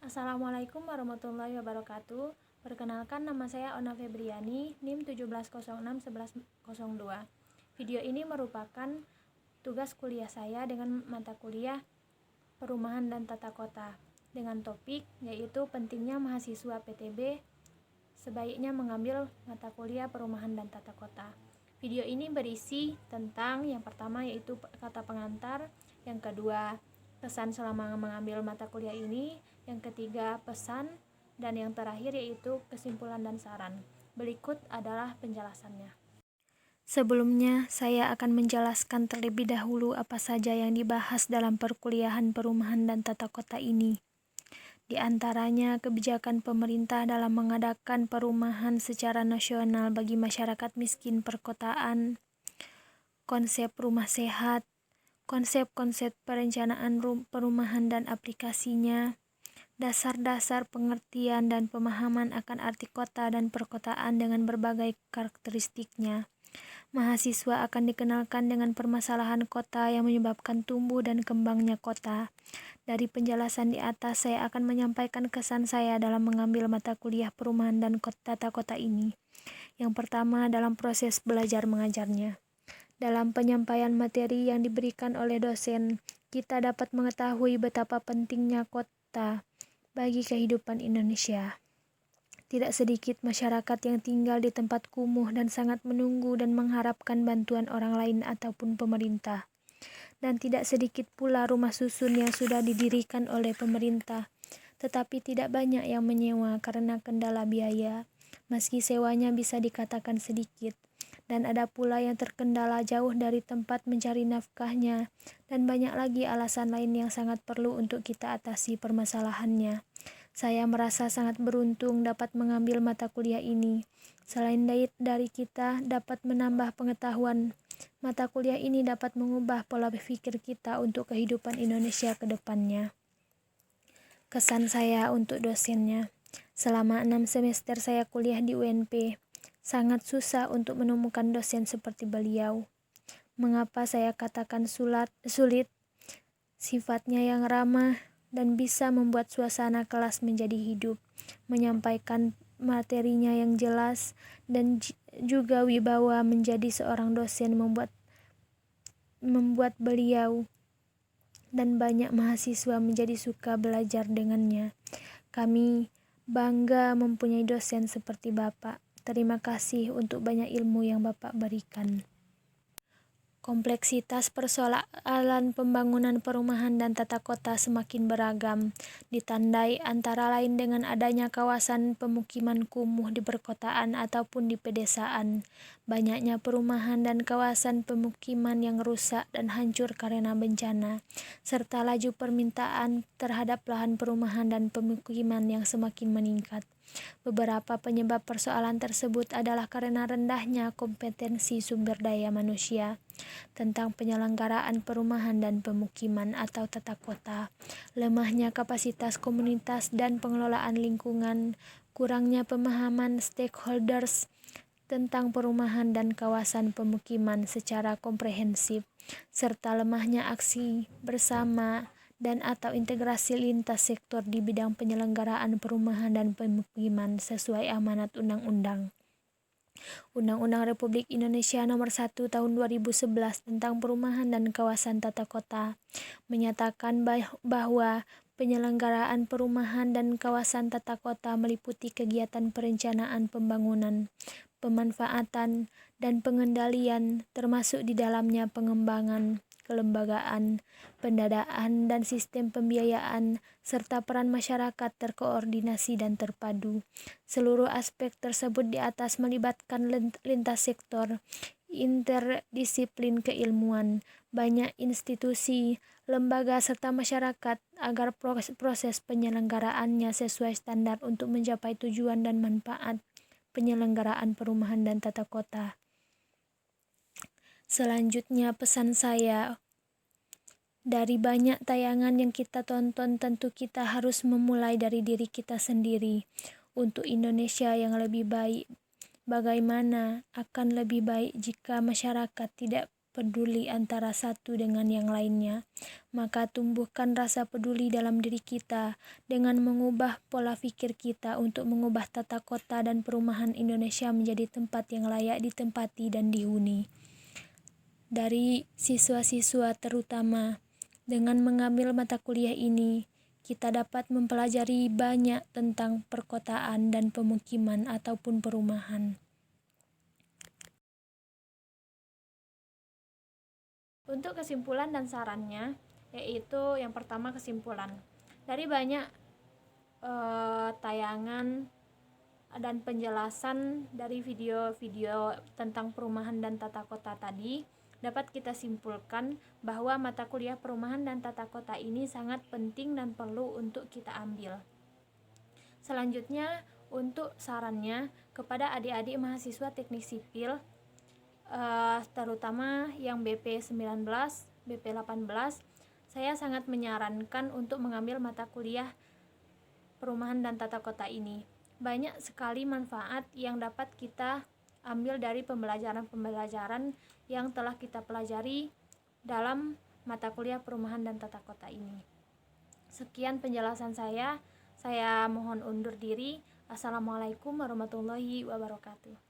Assalamualaikum warahmatullahi wabarakatuh. Perkenalkan, nama saya Ona Febriani, NIM 17061102. Video ini merupakan tugas kuliah saya dengan mata kuliah Perumahan dan Tata Kota dengan topik yaitu pentingnya mahasiswa PTB sebaiknya mengambil mata kuliah Perumahan dan Tata Kota. Video ini berisi tentang yang pertama yaitu kata pengantar, yang kedua kesan selama mengambil mata kuliah ini, yang ketiga pesan, dan yang terakhir yaitu kesimpulan dan saran. Berikut adalah penjelasannya. Sebelumnya, saya akan menjelaskan terlebih dahulu apa saja yang dibahas dalam perkuliahan Perumahan dan Tata Kota ini. Di antaranya, kebijakan pemerintah dalam mengadakan perumahan secara nasional bagi masyarakat miskin perkotaan, konsep rumah sehat, konsep-konsep perencanaan perumahan dan aplikasinya, dasar-dasar pengertian dan pemahaman akan arti kota dan perkotaan dengan berbagai karakteristiknya. Mahasiswa akan dikenalkan dengan permasalahan kota yang menyebabkan tumbuh dan kembangnya kota. Dari penjelasan di atas, saya akan menyampaikan kesan saya dalam mengambil mata kuliah perumahan dan tata kota ini. Yang pertama, dalam proses belajar mengajarnya. Dalam penyampaian materi yang diberikan oleh dosen, kita dapat mengetahui betapa pentingnya kota bagi kehidupan Indonesia. Tidak sedikit masyarakat yang tinggal di tempat kumuh dan sangat menunggu dan mengharapkan bantuan orang lain ataupun pemerintah. Dan tidak sedikit pula rumah susun yang sudah didirikan oleh pemerintah, tetapi tidak banyak yang menyewa karena kendala biaya, meski sewanya bisa dikatakan sedikit. Dan ada pula yang terkendala jauh dari tempat mencari nafkahnya, dan banyak lagi alasan lain yang sangat perlu untuk kita atasi permasalahannya. Saya merasa sangat beruntung dapat mengambil mata kuliah ini. Selain dari kita dapat menambah pengetahuan, mata kuliah ini dapat mengubah pola pikir kita untuk kehidupan Indonesia ke depannya. Kesan saya untuk dosennya. Selama 6 semester saya kuliah di UNP, sangat susah untuk menemukan dosen seperti beliau. Mengapa saya katakan sulit? Sifatnya yang ramah dan bisa membuat suasana kelas menjadi hidup, menyampaikan materinya yang jelas, dan juga wibawa menjadi seorang dosen membuat beliau dan banyak mahasiswa menjadi suka belajar dengannya. Kami bangga mempunyai dosen seperti Bapak. Terima kasih untuk banyak ilmu yang Bapak berikan. Kompleksitas persoalan pembangunan perumahan dan tata kota semakin beragam, ditandai antara lain dengan adanya kawasan pemukiman kumuh di perkotaan ataupun di pedesaan, banyaknya perumahan dan kawasan pemukiman yang rusak dan hancur karena bencana, serta laju permintaan terhadap lahan perumahan dan pemukiman yang semakin meningkat. Beberapa penyebab persoalan tersebut adalah karena rendahnya kompetensi sumber daya manusia tentang penyelenggaraan perumahan dan pemukiman atau tata kota, lemahnya kapasitas komunitas dan pengelolaan lingkungan, kurangnya pemahaman stakeholders tentang perumahan dan kawasan pemukiman secara komprehensif, serta lemahnya aksi bersama dan atau integrasi lintas sektor di bidang penyelenggaraan perumahan dan pemukiman sesuai amanat undang-undang. Undang-Undang Republik Indonesia Nomor 1 Tahun 2011 tentang Perumahan dan Kawasan Tata Kota menyatakan bahwa penyelenggaraan perumahan dan kawasan tata kota meliputi kegiatan perencanaan pembangunan, pemanfaatan, dan pengendalian, termasuk di dalamnya pengembangan, kelembagaan, pendanaan dan sistem pembiayaan, serta peran masyarakat terkoordinasi dan terpadu. Seluruh aspek tersebut di atas melibatkan lintas sektor, interdisiplin keilmuan, banyak institusi, lembaga, serta masyarakat agar proses penyelenggaraannya sesuai standar untuk mencapai tujuan dan manfaat penyelenggaraan perumahan dan tata kota. Selanjutnya, pesan saya, dari banyak tayangan yang kita tonton, tentu kita harus memulai dari diri kita sendiri. Untuk Indonesia yang lebih baik, bagaimana akan lebih baik jika masyarakat tidak peduli antara satu dengan yang lainnya, maka tumbuhkan rasa peduli dalam diri kita dengan mengubah pola pikir kita untuk mengubah tata kota dan perumahan Indonesia menjadi tempat yang layak ditempati dan dihuni. Dari siswa-siswa terutama, dengan mengambil mata kuliah ini, kita dapat mempelajari banyak tentang perkotaan dan pemukiman ataupun perumahan. Untuk kesimpulan dan sarannya, yaitu yang pertama kesimpulan. Dari banyak tayangan dan penjelasan dari video-video tentang perumahan dan tata kota tadi, dapat kita simpulkan bahwa mata kuliah perumahan dan tata kota ini sangat penting dan perlu untuk kita ambil. Selanjutnya, untuk sarannya kepada adik-adik mahasiswa teknik sipil, terutama yang BP 19, BP 18, saya sangat menyarankan untuk mengambil mata kuliah perumahan dan tata kota ini. Banyak sekali manfaat yang dapat kita ambil dari pembelajaran-pembelajaran yang telah kita pelajari dalam mata kuliah perumahan dan tata kota ini. Sekian penjelasan saya mohon undur diri. Assalamualaikum warahmatullahi wabarakatuh.